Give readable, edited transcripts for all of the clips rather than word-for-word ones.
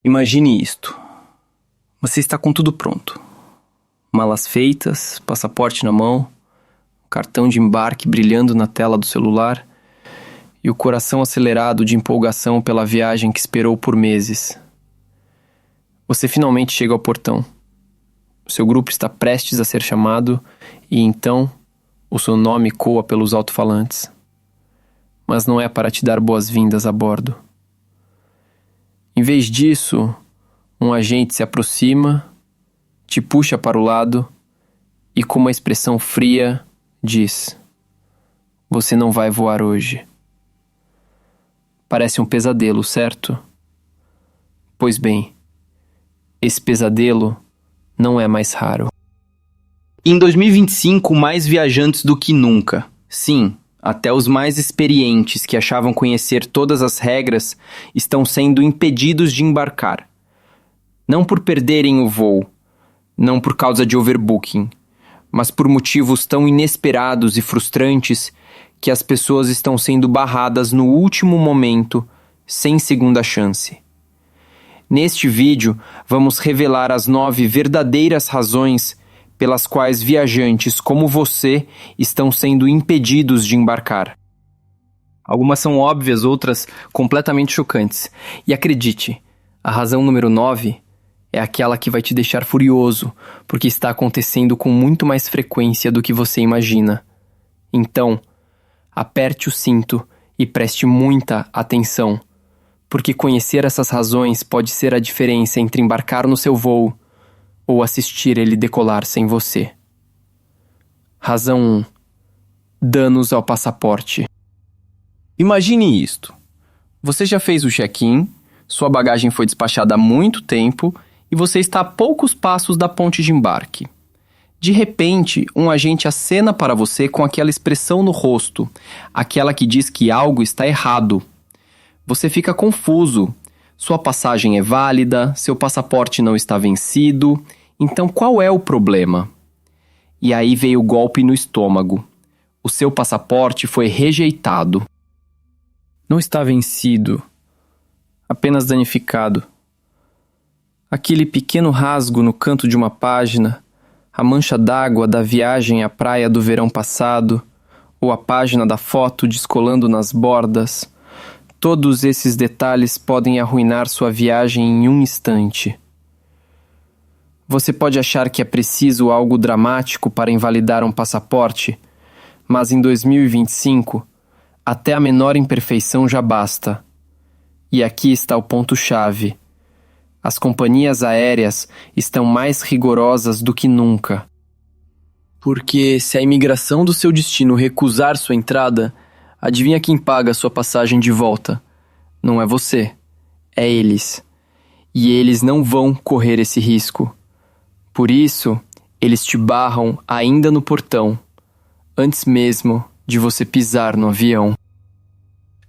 Imagine isto. Você está com tudo pronto. Malas feitas, passaporte na mão, cartão de embarque brilhando na tela do celular e o coração acelerado de empolgação pela viagem que esperou por meses. Você finalmente chega ao portão. O seu grupo está prestes a ser chamado e então o seu nome coa pelos alto-falantes. Mas não é para te dar boas-vindas a bordo. Em vez disso, um agente se aproxima, te puxa para o lado e com uma expressão fria diz: "Você não vai voar hoje." Parece um pesadelo, certo? Pois bem, esse pesadelo não é mais raro. Em 2025, mais viajantes do que nunca. Sim, até os mais experientes que achavam conhecer todas as regras estão sendo impedidos de embarcar. Não por perderem o voo, não por causa de overbooking, mas por motivos tão inesperados e frustrantes que as pessoas estão sendo barradas no último momento, sem segunda chance. Neste vídeo, vamos revelar as 9 verdadeiras razões pelas quais viajantes como você estão sendo impedidos de embarcar. Algumas são óbvias, outras completamente chocantes. E acredite, a razão número 9 é aquela que vai te deixar furioso, porque está acontecendo com muito mais frequência do que você imagina. Então, aperte o cinto e preste muita atenção, porque conhecer essas razões pode ser a diferença entre embarcar no seu voo ou assistir ele decolar sem você. Razão 1. Danos ao passaporte. Imagine isto. Você já fez o check-in, sua bagagem foi despachada há muito tempo e você está a poucos passos da ponte de embarque. De repente, um agente acena para você com aquela expressão no rosto, aquela que diz que algo está errado. Você fica confuso. Sua passagem é válida, seu passaporte não está vencido. Então qual é o problema? E aí veio o golpe no estômago. O seu passaporte foi rejeitado. Não está vencido, apenas danificado. Aquele pequeno rasgo no canto de uma página, a mancha d'água da viagem à praia do verão passado, ou a página da foto descolando nas bordas, todos esses detalhes podem arruinar sua viagem em um instante. Você pode achar que é preciso algo dramático para invalidar um passaporte, mas em 2025, até a menor imperfeição já basta. E aqui está o ponto-chave. As companhias aéreas estão mais rigorosas do que nunca. Porque se a imigração do seu destino recusar sua entrada, adivinha quem paga sua passagem de volta? Não é você, é eles. E eles não vão correr esse risco. Por isso, eles te barram ainda no portão, antes mesmo de você pisar no avião.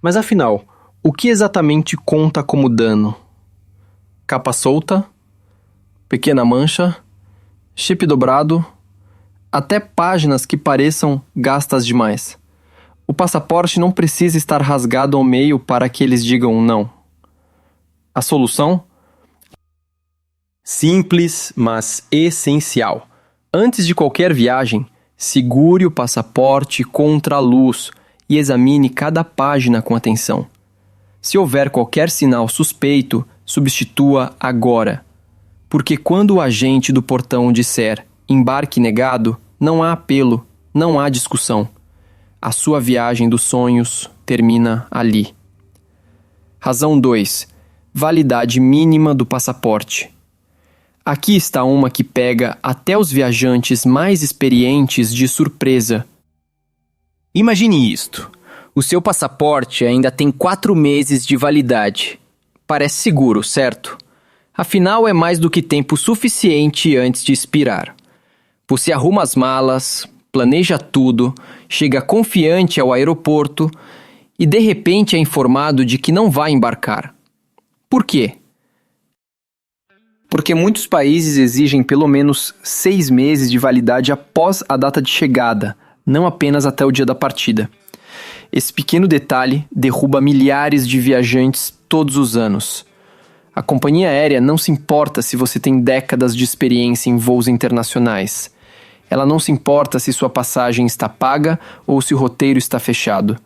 Mas afinal, o que exatamente conta como dano? Capa solta, pequena mancha, chip dobrado, até páginas que pareçam gastas demais. O passaporte não precisa estar rasgado ao meio para que eles digam não. A solução? Simples, mas essencial. Antes de qualquer viagem, segure o passaporte contra a luz e examine cada página com atenção. Se houver qualquer sinal suspeito, substitua agora. Porque quando o agente do portão disser embarque negado, não há apelo, não há discussão. A sua viagem dos sonhos termina ali. Razão 2. Validade mínima do passaporte. Aqui está uma que pega até os viajantes mais experientes de surpresa. Imagine isto. O seu passaporte ainda tem 4 meses de validade. Parece seguro, certo? Afinal, é mais do que tempo suficiente antes de expirar. Você arruma as malas, planeja tudo, chega confiante ao aeroporto e de repente é informado de que não vai embarcar. Por quê? Porque muitos países exigem pelo menos 6 meses de validade após a data de chegada, não apenas até o dia da partida. Esse pequeno detalhe derruba milhares de viajantes todos os anos. A companhia aérea não se importa se você tem décadas de experiência em voos internacionais. Ela não se importa se sua passagem está paga ou se o roteiro está fechado.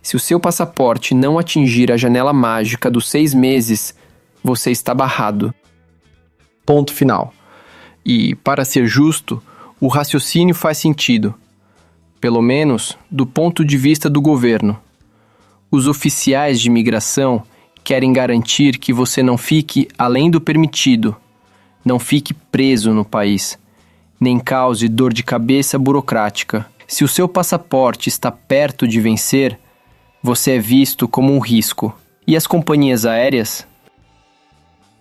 Se o seu passaporte não atingir a janela mágica dos 6 meses, você está barrado. Ponto final. E, para ser justo, o raciocínio faz sentido. Pelo menos do ponto de vista do governo. Os oficiais de imigração querem garantir que você não fique além do permitido, não fique preso no país, nem cause dor de cabeça burocrática. Se o seu passaporte está perto de vencer, você é visto como um risco. E as companhias aéreas?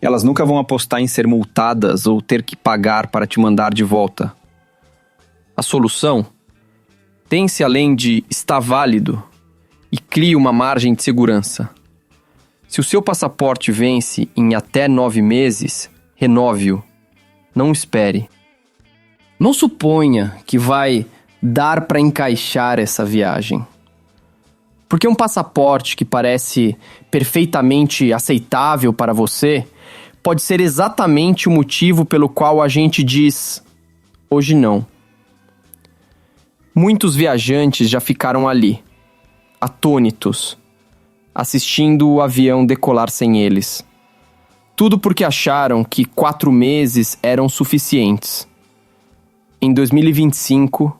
Elas nunca vão apostar em ser multadas ou ter que pagar para te mandar de volta. A solução? Pense além de está válido e crie uma margem de segurança. Se o seu passaporte vence em até 9 meses, renove-o. Não espere. Não suponha que vai dar para encaixar essa viagem. Porque um passaporte que parece perfeitamente aceitável para você pode ser exatamente o motivo pelo qual a gente diz hoje não. Muitos viajantes já ficaram ali, atônitos, assistindo o avião decolar sem eles. Tudo porque acharam que 4 meses eram suficientes. Em 2025,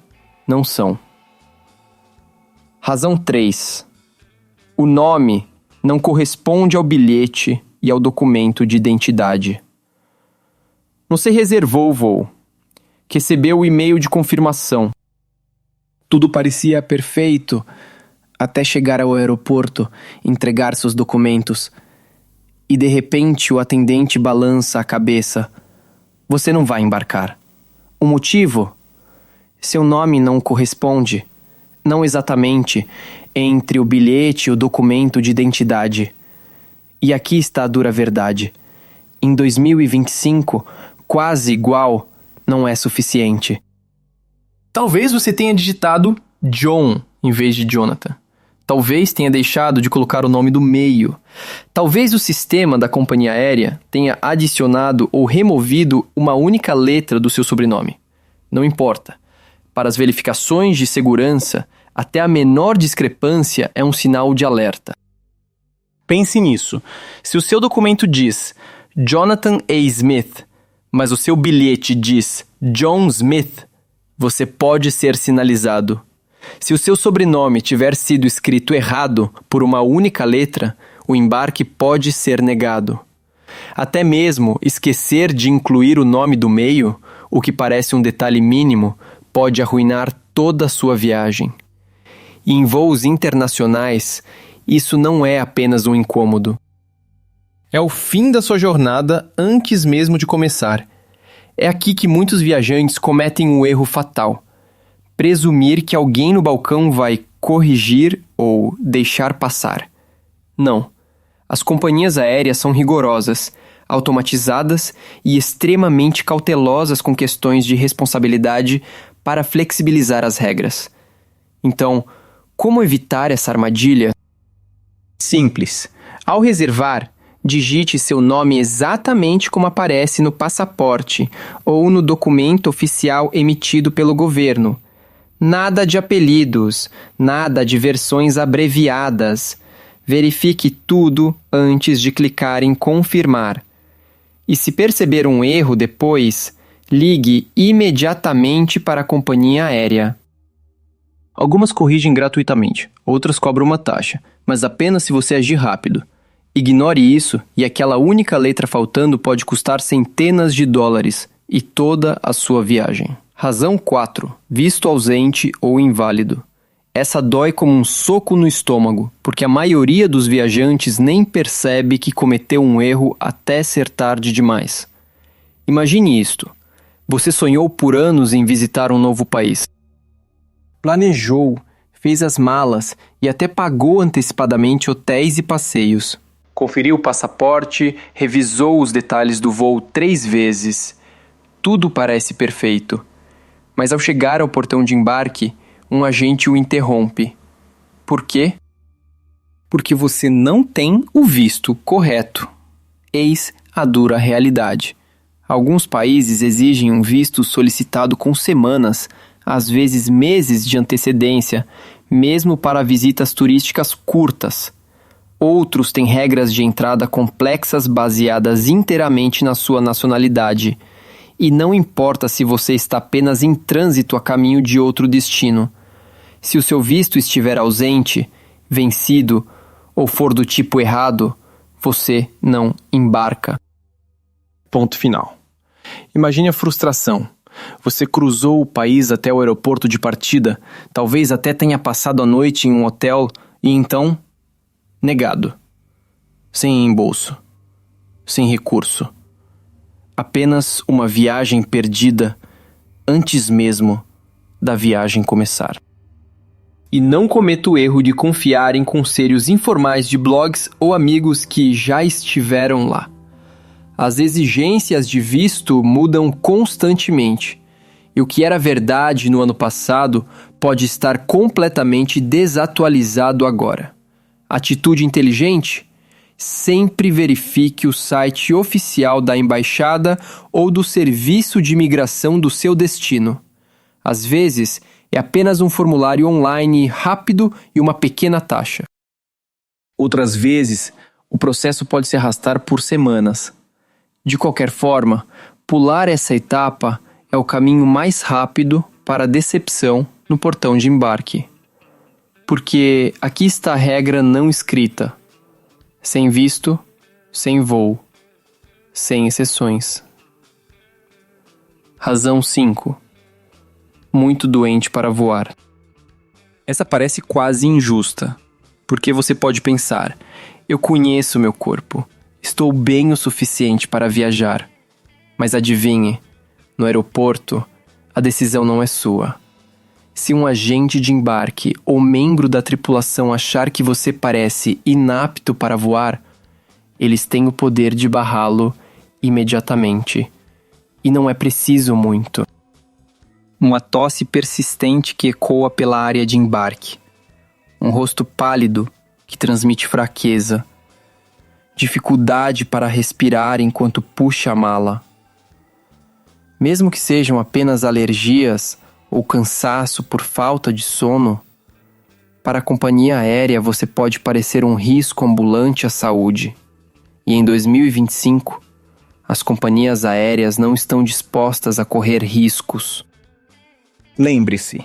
não são. Razão 3. O nome não corresponde ao bilhete e ao documento de identidade. Você reservou o voo. Recebeu o e-mail de confirmação. Tudo parecia perfeito até chegar ao aeroporto, entregar seus documentos. E de repente o atendente balança a cabeça. Você não vai embarcar. O motivo? Seu nome não corresponde. Não exatamente entre o bilhete e o documento de identidade. E aqui está a dura verdade. Em 2025, quase igual não é suficiente. Talvez você tenha digitado John em vez de Jonathan. Talvez tenha deixado de colocar o nome do meio. Talvez o sistema da companhia aérea tenha adicionado ou removido uma única letra do seu sobrenome. Não importa. Para as verificações de segurança, até a menor discrepância é um sinal de alerta. Pense nisso. Se o seu documento diz Jonathan A. Smith, mas o seu bilhete diz John Smith, você pode ser sinalizado. Se o seu sobrenome tiver sido escrito errado por uma única letra, o embarque pode ser negado. Até mesmo esquecer de incluir o nome do meio, o que parece um detalhe mínimo, pode arruinar toda a sua viagem. E em voos internacionais, isso não é apenas um incômodo. É o fim da sua jornada antes mesmo de começar. É aqui que muitos viajantes cometem um erro fatal. Presumir que alguém no balcão vai corrigir ou deixar passar. Não. As companhias aéreas são rigorosas, automatizadas e extremamente cautelosas com questões de responsabilidade para flexibilizar as regras. Então, como evitar essa armadilha? Simples. Ao reservar, digite seu nome exatamente como aparece no passaporte ou no documento oficial emitido pelo governo. Nada de apelidos, nada de versões abreviadas. Verifique tudo antes de clicar em confirmar. E se perceber um erro depois, ligue imediatamente para a companhia aérea. Algumas corrigem gratuitamente, outras cobram uma taxa, mas apenas se você agir rápido. Ignore isso e aquela única letra faltando pode custar centenas de dólares e toda a sua viagem. Razão 4. Visto ausente ou inválido. Essa dói como um soco no estômago, porque a maioria dos viajantes nem percebe que cometeu um erro até ser tarde demais. Imagine isto. Você sonhou por anos em visitar um novo país. Planejou, fez as malas e até pagou antecipadamente hotéis e passeios. Conferiu o passaporte, revisou os detalhes do voo 3 vezes. Tudo parece perfeito. Mas ao chegar ao portão de embarque, um agente o interrompe. Por quê? Porque você não tem o visto correto. Eis a dura realidade. Alguns países exigem um visto solicitado com semanas, às vezes meses de antecedência, mesmo para visitas turísticas curtas. Outros têm regras de entrada complexas baseadas inteiramente na sua nacionalidade. E não importa se você está apenas em trânsito a caminho de outro destino. Se o seu visto estiver ausente, vencido ou for do tipo errado, você não embarca. Ponto final. Imagine a frustração. Você cruzou o país até o aeroporto de partida, talvez até tenha passado a noite em um hotel e então, negado. Sem reembolso. Sem recurso. Apenas uma viagem perdida antes mesmo da viagem começar. E não cometa o erro de confiar em conselhos informais de blogs ou amigos que já estiveram lá. As exigências de visto mudam constantemente, e o que era verdade no ano passado pode estar completamente desatualizado agora. Atitude inteligente? Sempre verifique o site oficial da embaixada ou do serviço de imigração do seu destino. Às vezes, é apenas um formulário online rápido e uma pequena taxa. Outras vezes, o processo pode se arrastar por semanas. De qualquer forma, pular essa etapa é o caminho mais rápido para a decepção no portão de embarque. Porque aqui está a regra não escrita. Sem visto, sem voo, sem exceções. Razão 5. Muito doente para voar. Essa parece quase injusta, porque você pode pensar: eu conheço meu corpo, estou bem o suficiente para viajar. Mas adivinhe, no aeroporto, a decisão não é sua. Se um agente de embarque ou membro da tripulação achar que você parece inapto para voar, eles têm o poder de barrá-lo imediatamente. E não é preciso muito. Uma tosse persistente que ecoa pela área de embarque. Um rosto pálido que transmite fraqueza. Dificuldade para respirar enquanto puxa a mala. Mesmo que sejam apenas alergias ou cansaço por falta de sono, para a companhia aérea você pode parecer um risco ambulante à saúde. E em 2025, as companhias aéreas não estão dispostas a correr riscos. Lembre-se,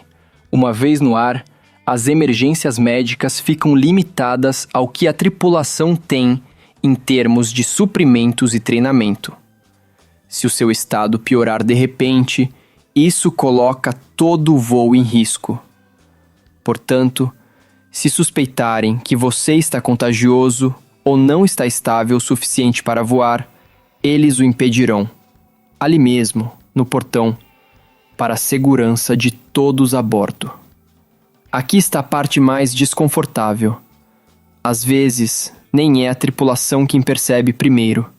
uma vez no ar, as emergências médicas ficam limitadas ao que a tripulação tem em termos de suprimentos e treinamento. Se o seu estado piorar de repente, isso coloca todo o voo em risco. Portanto, se suspeitarem que você está contagioso ou não está estável o suficiente para voar, eles o impedirão, ali mesmo, no portão, para a segurança de todos a bordo. Aqui está a parte mais desconfortável. Às vezes, nem é a tripulação quem percebe primeiro.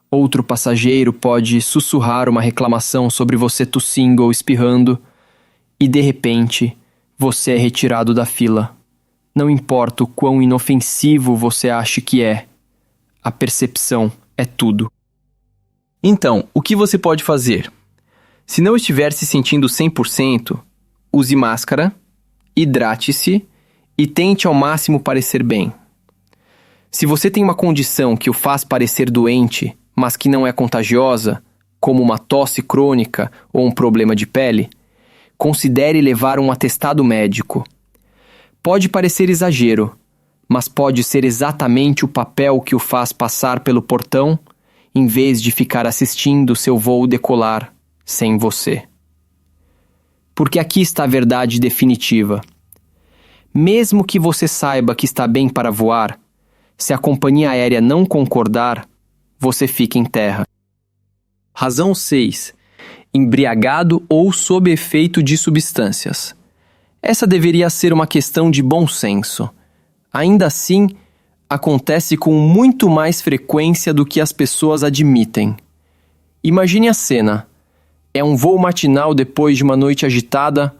Outro passageiro pode sussurrar uma reclamação sobre você tossindo ou espirrando e, de repente, você é retirado da fila. Não importa o quão inofensivo você ache que é, a percepção é tudo. Então, o que você pode fazer? Se não estiver se sentindo 100%, use máscara, hidrate-se e tente ao máximo parecer bem. Se você tem uma condição que o faz parecer doente, mas que não é contagiosa, como uma tosse crônica ou um problema de pele, considere levar um atestado médico. Pode parecer exagero, mas pode ser exatamente o papel que o faz passar pelo portão, em vez de ficar assistindo seu voo decolar sem você. Porque aqui está a verdade definitiva. Mesmo que você saiba que está bem para voar, se a companhia aérea não concordar, você fica em terra. Razão 6. Embriagado ou sob efeito de substâncias. Essa deveria ser uma questão de bom senso. Ainda assim, acontece com muito mais frequência do que as pessoas admitem. Imagine a cena. É um voo matinal depois de uma noite agitada,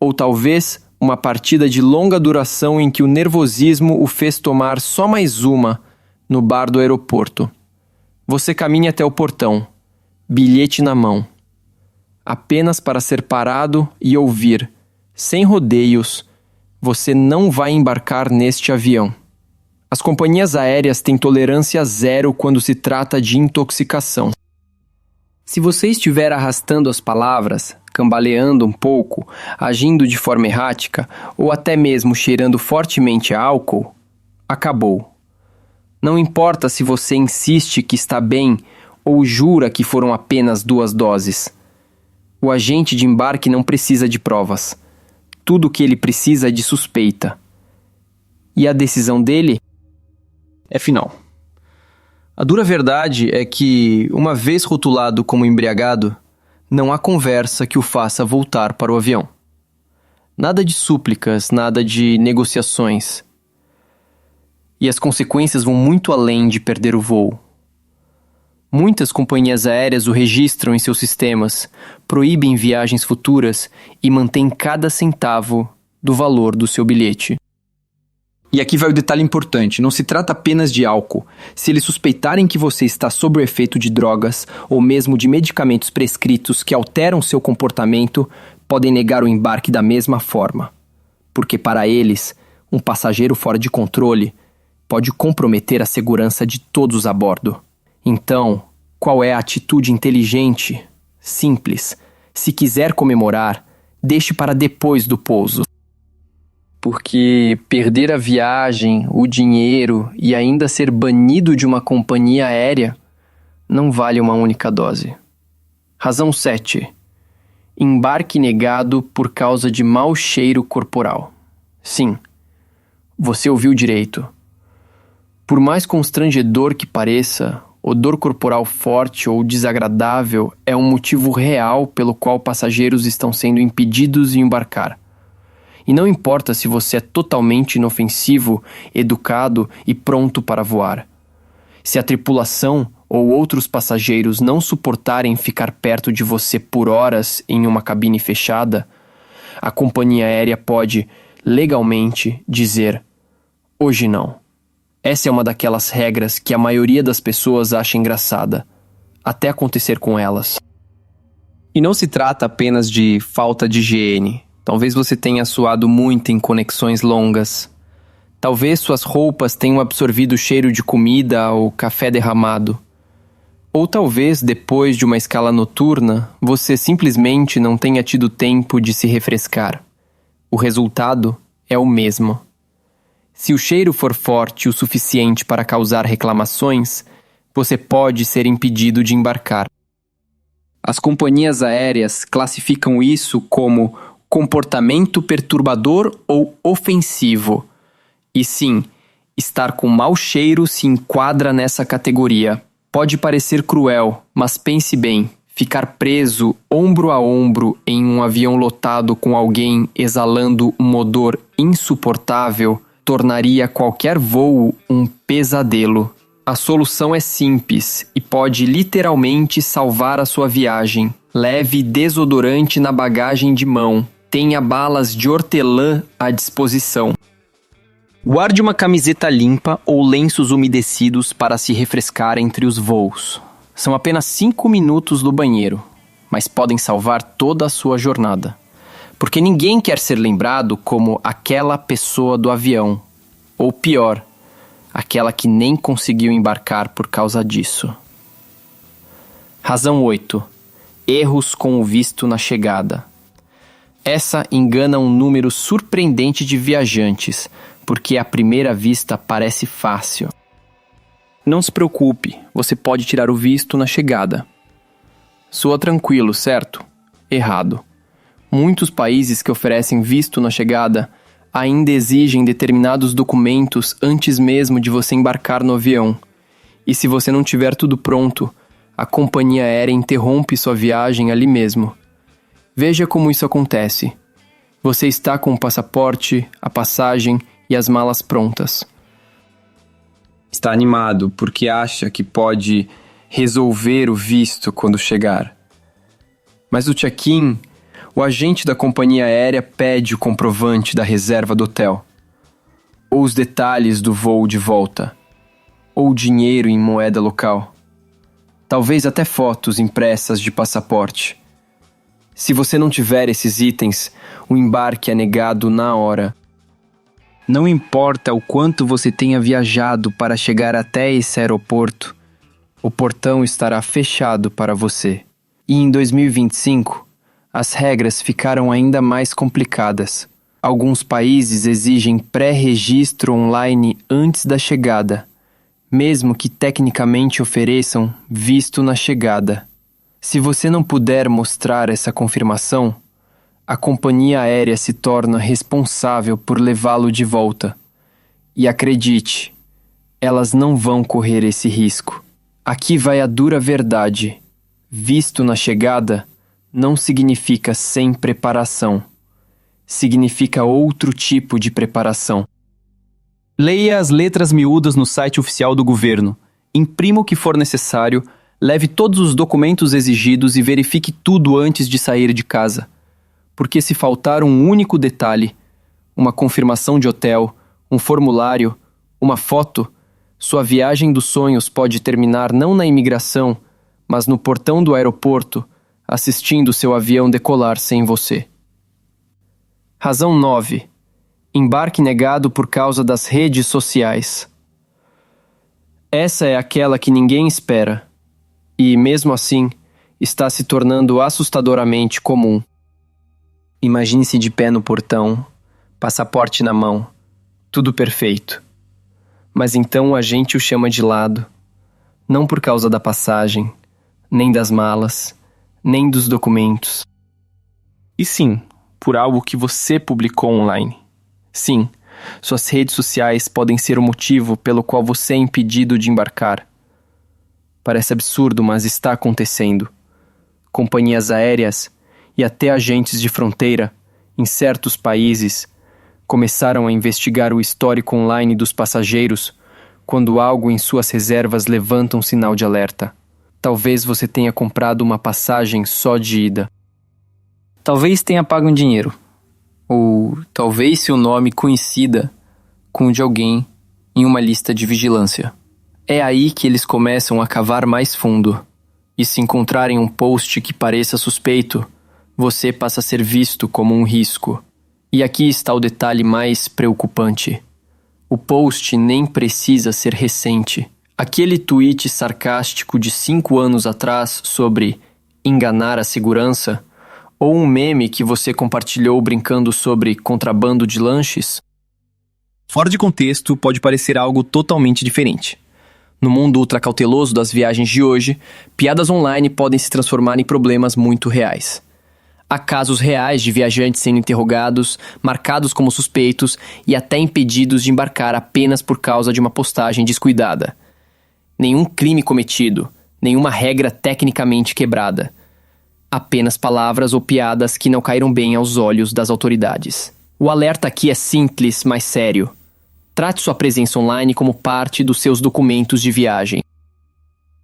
ou talvez uma partida de longa duração em que o nervosismo o fez tomar só mais uma no bar do aeroporto. Você caminha até o portão, bilhete na mão, apenas para ser parado e ouvir, sem rodeios: você não vai embarcar neste avião. As companhias aéreas têm tolerância zero quando se trata de intoxicação. Se você estiver arrastando as palavras, cambaleando um pouco, agindo de forma errática ou até mesmo cheirando fortemente a álcool, acabou. Não importa se você insiste que está bem ou jura que foram apenas 2 doses. O agente de embarque não precisa de provas. Tudo o que ele precisa é de suspeita. E a decisão dele é final. A dura verdade é que, uma vez rotulado como embriagado, não há conversa que o faça voltar para o avião. Nada de súplicas, nada de negociações. E as consequências vão muito além de perder o voo. Muitas companhias aéreas o registram em seus sistemas, proíbem viagens futuras e mantêm cada centavo do valor do seu bilhete. E aqui vai o detalhe importante: não se trata apenas de álcool. Se eles suspeitarem que você está sob o efeito de drogas ou mesmo de medicamentos prescritos que alteram seu comportamento, podem negar o embarque da mesma forma. Porque para eles, um passageiro fora de controle pode comprometer a segurança de todos a bordo. Então, qual é a atitude inteligente? Simples. Se quiser comemorar, deixe para depois do pouso. Porque perder a viagem, o dinheiro e ainda ser banido de uma companhia aérea não vale uma única dose. Razão 7. Embarque negado por causa de mau cheiro corporal. Sim, você ouviu direito. Por mais constrangedor que pareça, odor corporal forte ou desagradável é um motivo real pelo qual passageiros estão sendo impedidos de embarcar. E não importa se você é totalmente inofensivo, educado e pronto para voar. Se a tripulação ou outros passageiros não suportarem ficar perto de você por horas em uma cabine fechada, a companhia aérea pode, legalmente, dizer: hoje não. Essa é uma daquelas regras que a maioria das pessoas acha engraçada, até acontecer com elas. E não se trata apenas de falta de higiene. Talvez você tenha suado muito em conexões longas. Talvez suas roupas tenham absorvido o cheiro de comida ou café derramado. Ou talvez, depois de uma escala noturna, você simplesmente não tenha tido tempo de se refrescar. O resultado é o mesmo. Se o cheiro for forte o suficiente para causar reclamações, você pode ser impedido de embarcar. As companhias aéreas classificam isso como comportamento perturbador ou ofensivo. E sim, estar com mau cheiro se enquadra nessa categoria. Pode parecer cruel, mas pense bem: ficar preso ombro a ombro em um avião lotado com alguém exalando um odor insuportável tornaria qualquer voo um pesadelo. A solução é simples e pode literalmente salvar a sua viagem. Leve desodorante na bagagem de mão. Tenha balas de hortelã à disposição. Guarde uma camiseta limpa ou lenços umedecidos para se refrescar entre os voos. São apenas 5 minutos no banheiro, mas podem salvar toda a sua jornada. Porque ninguém quer ser lembrado como aquela pessoa do avião. Ou pior, aquela que nem conseguiu embarcar por causa disso. Razão 8. Erros com o visto na chegada. Essa engana um número surpreendente de viajantes, porque à primeira vista parece fácil. Não se preocupe, você pode tirar o visto na chegada. Soa tranquilo, certo? Errado. Muitos países que oferecem visto na chegada ainda exigem determinados documentos antes mesmo de você embarcar no avião. E se você não tiver tudo pronto, a companhia aérea interrompe sua viagem ali mesmo. Veja como isso acontece. Você está com o passaporte, a passagem e as malas prontas. Está animado porque acha que pode resolver o visto quando chegar. Mas o check-in, o agente da companhia aérea pede o comprovante da reserva do hotel, ou os detalhes do voo de volta, ou dinheiro em moeda local. talvez até fotos impressas de passaporte. Se você não tiver esses itens, o embarque é negado na hora. Não importa o quanto você tenha viajado para chegar até esse aeroporto, o portão estará fechado para você. E em 2025, as regras ficaram ainda mais complicadas. Alguns países exigem pré-registro online antes da chegada, mesmo que tecnicamente ofereçam visto na chegada. Se você não puder mostrar essa confirmação, a companhia aérea se torna responsável por levá-lo de volta. E acredite, elas não vão correr esse risco. Aqui vai a dura verdade. Visto na chegada não significa sem preparação. Significa outro tipo de preparação. Leia as letras miúdas no site oficial do governo. Imprima o que for necessário, leve todos os documentos exigidos e verifique tudo antes de sair de casa. Porque se faltar um único detalhe, uma confirmação de hotel, um formulário, uma foto, sua viagem dos sonhos pode terminar não na imigração, mas no portão do aeroporto, assistindo seu avião decolar sem você. Razão 9. Embarque negado por causa das redes sociais. Essa é aquela que ninguém espera, e, mesmo assim, está se tornando assustadoramente comum. Imagine-se de pé no portão, passaporte na mão, tudo perfeito. Mas então o agente o chama de lado, não por causa da passagem, nem das malas, nem dos documentos. E sim, por algo que você publicou online. Sim, suas redes sociais podem ser o motivo pelo qual você é impedido de embarcar. Parece absurdo, mas está acontecendo. Companhias aéreas e até agentes de fronteira, em certos países, começaram a investigar o histórico online dos passageiros quando algo em suas reservas levanta um sinal de alerta. Talvez você tenha comprado uma passagem só de ida. Talvez tenha pago um dinheiro. Ou talvez seu nome coincida com o de alguém em uma lista de vigilância. É aí que eles começam a cavar mais fundo. E se encontrarem um post que pareça suspeito, você passa a ser visto como um risco. E aqui está o detalhe mais preocupante. O post nem precisa ser recente. Aquele tweet sarcástico de 5 anos atrás sobre enganar a segurança, ou um meme que você compartilhou brincando sobre contrabando de lanches, fora de contexto pode parecer algo totalmente diferente. No mundo ultracauteloso das viagens de hoje, piadas online podem se transformar em problemas muito reais. Há casos reais de viajantes sendo interrogados, marcados como suspeitos e até impedidos de embarcar apenas por causa de uma postagem descuidada. Nenhum crime cometido, nenhuma regra tecnicamente quebrada. Apenas palavras ou piadas que não caíram bem aos olhos das autoridades. O alerta aqui é simples, mas sério. Trate sua presença online como parte dos seus documentos de viagem.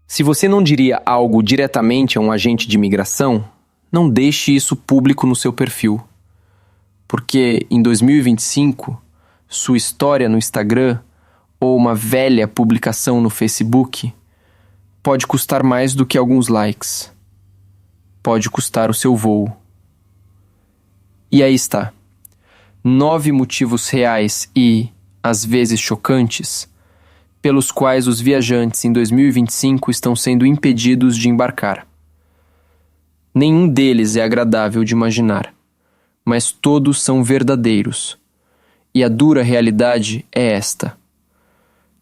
Se você não diria algo diretamente a um agente de imigração, não deixe isso público no seu perfil. Porque em 2025, sua história no Instagram ou uma velha publicação no Facebook pode custar mais do que alguns likes. Pode custar o seu voo. E aí está. 9 motivos reais e, às vezes chocantes, pelos quais os viajantes em 2025 estão sendo impedidos de embarcar. Nenhum deles é agradável de imaginar, mas todos são verdadeiros. E a dura realidade é esta.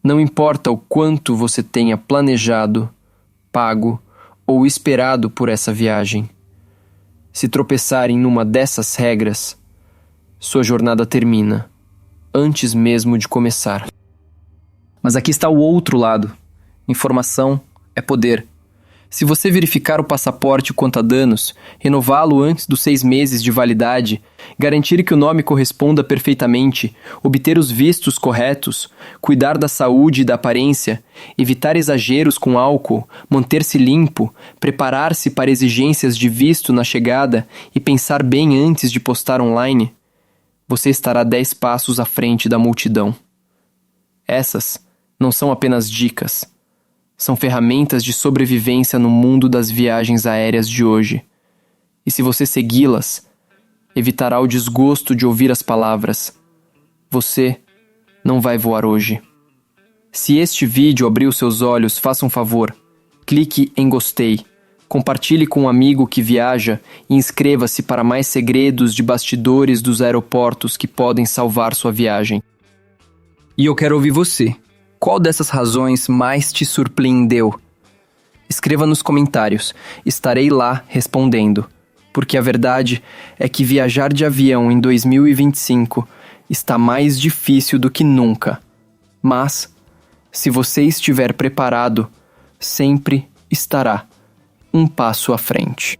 Não importa o quanto você tenha planejado, pago ou esperado por essa viagem. Se tropeçarem numa dessas regras, sua jornada termina, antes mesmo de começar. Mas aqui está o outro lado. Informação é poder. Se você verificar o passaporte quanto a danos, renová-lo antes dos 6 meses de validade, garantir que o nome corresponda perfeitamente, obter os vistos corretos, cuidar da saúde e da aparência, evitar exageros com álcool, manter-se limpo, preparar-se para exigências de visto na chegada e pensar bem antes de postar online, você estará 10 passos à frente da multidão. Essas não são apenas dicas, São ferramentas de sobrevivência no mundo das viagens aéreas de hoje. E se você segui-las, evitará o desgosto de ouvir as palavras: você não vai voar hoje. Se este vídeo abriu seus olhos, faça um favor. Clique em gostei, compartilhe com um amigo que viaja e inscreva-se para mais segredos de bastidores dos aeroportos que podem salvar sua viagem. E eu quero ouvir você. Qual dessas razões mais te surpreendeu? Escreva nos comentários, estarei lá respondendo. Porque a verdade é que viajar de avião em 2025 está mais difícil do que nunca. Mas, se você estiver preparado, sempre estará um passo à frente.